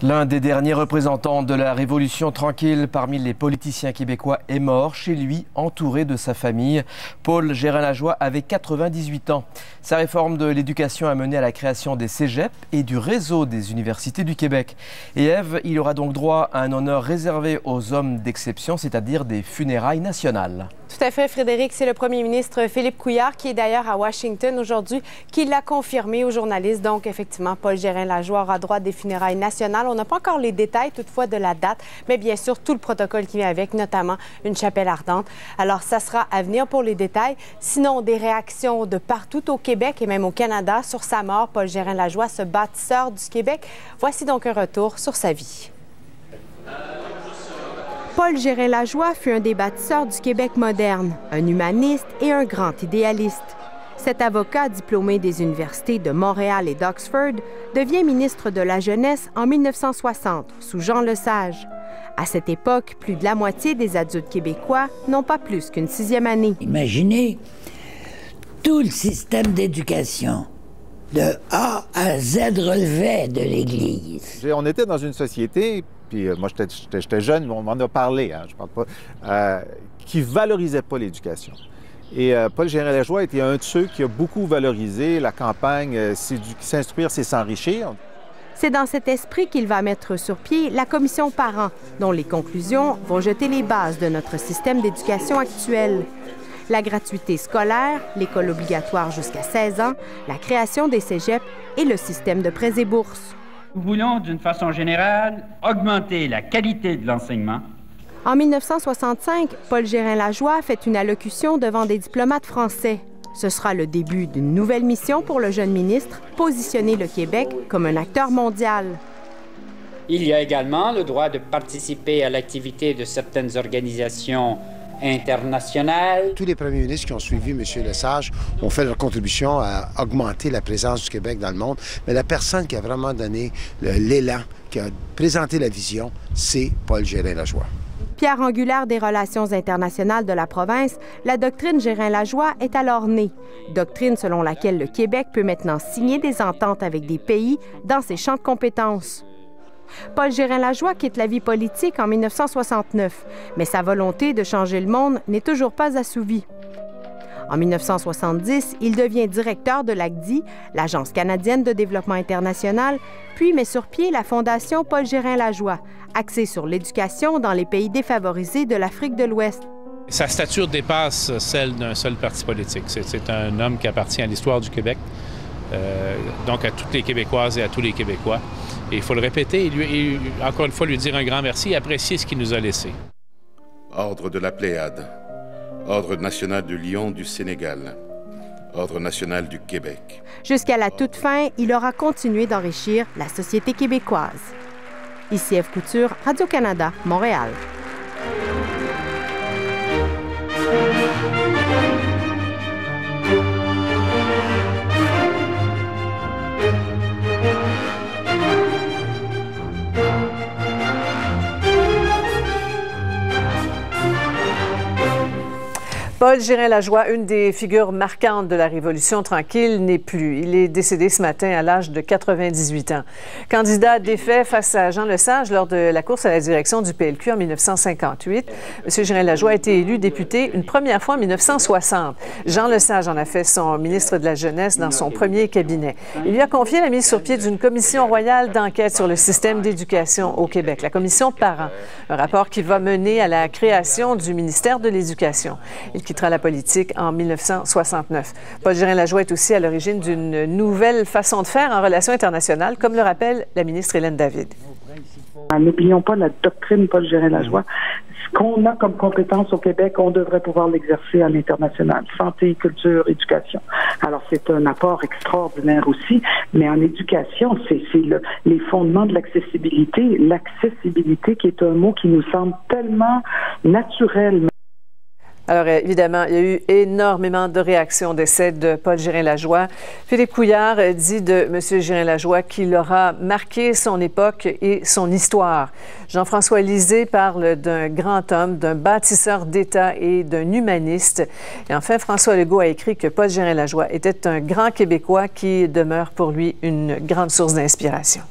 L'un des derniers représentants de la Révolution tranquille parmi les politiciens québécois est mort chez lui, entouré de sa famille. Paul Gérin-Lajoie avait 98 ans. Sa réforme de l'éducation a mené à la création des cégeps et du réseau des universités du Québec. Et Ève, il aura donc droit à un honneur réservé aux hommes d'exception, c'est-à-dire des funérailles nationales. Tout à fait, Frédéric. C'est le premier ministre Philippe Couillard, qui est d'ailleurs à Washington aujourd'hui, qui l'a confirmé aux journalistes. Donc, effectivement, Paul Gérin-Lajoie aura droit à des funérailles nationales. On n'a pas encore les détails, toutefois, de la date, mais bien sûr, tout le protocole qui vient avec, notamment une chapelle ardente. Alors, ça sera à venir pour les détails. Sinon, des réactions de partout au Québec et même au Canada sur sa mort. Paul Gérin-Lajoie, ce bâtisseur du Québec. Voici donc un retour sur sa vie. Paul Gérin-Lajoie fut un des bâtisseurs du Québec moderne, un humaniste et un grand idéaliste. Cet avocat diplômé des universités de Montréal et d'Oxford devient ministre de la Jeunesse en 1960, sous Jean Lesage. À cette époque, plus de la moitié des adultes québécois n'ont pas plus qu'une 6e année. Imaginez tout le système d'éducation, de A à Z relevait de l'Église. On était dans une société, puis moi j'étais jeune, on m'en a parlé, je parle pas, qui valorisait pas l'éducation. Et Paul Gérin-Lajoie était un de ceux qui a beaucoup valorisé la campagne S'instruire, c'est s'enrichir. C'est dans cet esprit qu'il va mettre sur pied la commission Parents, dont les conclusions vont jeter les bases de notre système d'éducation actuel. La gratuité scolaire, l'école obligatoire jusqu'à 16 ans, la création des cégeps et le système de prêts et bourses. Nous voulons, d'une façon générale, augmenter la qualité de l'enseignement. En 1965, Paul Gérin-Lajoie fait une allocution devant des diplomates français. Ce sera le début d'une nouvelle mission pour le jeune ministre, positionner le Québec comme un acteur mondial. Il y a également le droit de participer à l'activité de certaines organisations internationales. Tous les premiers ministres qui ont suivi M. Lesage ont fait leur contribution à augmenter la présence du Québec dans le monde. Mais la personne qui a vraiment donné l'élan, qui a présenté la vision, c'est Paul Gérin-Lajoie. Pierre angulaire des relations internationales de la province, la doctrine Gérin-Lajoie est alors née. Doctrine selon laquelle le Québec peut maintenant signer des ententes avec des pays dans ses champs de compétences. Paul Gérin-Lajoie quitte la vie politique en 1969, mais sa volonté de changer le monde n'est toujours pas assouvie. En 1970, il devient directeur de l'ACDI, l'Agence canadienne de développement international, puis met sur pied la Fondation Paul Gérin-Lajoie, axée sur l'éducation dans les pays défavorisés de l'Afrique de l'Ouest. Sa stature dépasse celle d'un seul parti politique. C'est un homme qui appartient à l'histoire du Québec, donc à toutes les Québécoises et à tous les Québécois. Et il faut le répéter et encore une fois lui dire un grand merci et apprécier ce qu'il nous a laissé. Ordre de la Pléiade, Ordre national du Lion du Sénégal, Ordre national du Québec. Jusqu'à la toute fin, il aura continué d'enrichir la société québécoise. Ici Ève Couture, Radio-Canada, Montréal. Paul Gérin-Lajoie, une des figures marquantes de la Révolution tranquille, n'est plus. Il est décédé ce matin à l'âge de 98 ans. Candidat défait face à Jean Lesage lors de la course à la direction du PLQ en 1958, M. Gérin-Lajoie a été élu député une première fois en 1960. Jean Lesage en a fait son ministre de la Jeunesse dans son premier cabinet. Il lui a confié la mise sur pied d'une commission royale d'enquête sur le système d'éducation au Québec, la commission Parents. Un rapport qui va mener à la création du ministère de l'Éducation. Il quittera la politique en 1969. Paul Gérin-Lajoie est aussi à l'origine d'une nouvelle façon de faire en relations internationales, comme le rappelle la ministre Hélène David. N'oublions pas la doctrine Paul Gérin-Lajoie. Ce qu'on a comme compétence au Québec, on devrait pouvoir l'exercer à l'international. Santé, culture, éducation. Alors, c'est un apport extraordinaire aussi, mais en éducation, c'est les fondements de l'accessibilité. L'accessibilité qui est un mot qui nous semble tellement naturel. Alors, évidemment, il y a eu énormément de réactions au décès de Paul Gérin-Lajoie. Philippe Couillard dit de M. Gérin-Lajoie qu'il aura marqué son époque et son histoire. Jean-François Lisée parle d'un grand homme, d'un bâtisseur d'État et d'un humaniste. Et enfin, François Legault a écrit que Paul Gérin-Lajoie était un grand Québécois qui demeure pour lui une grande source d'inspiration.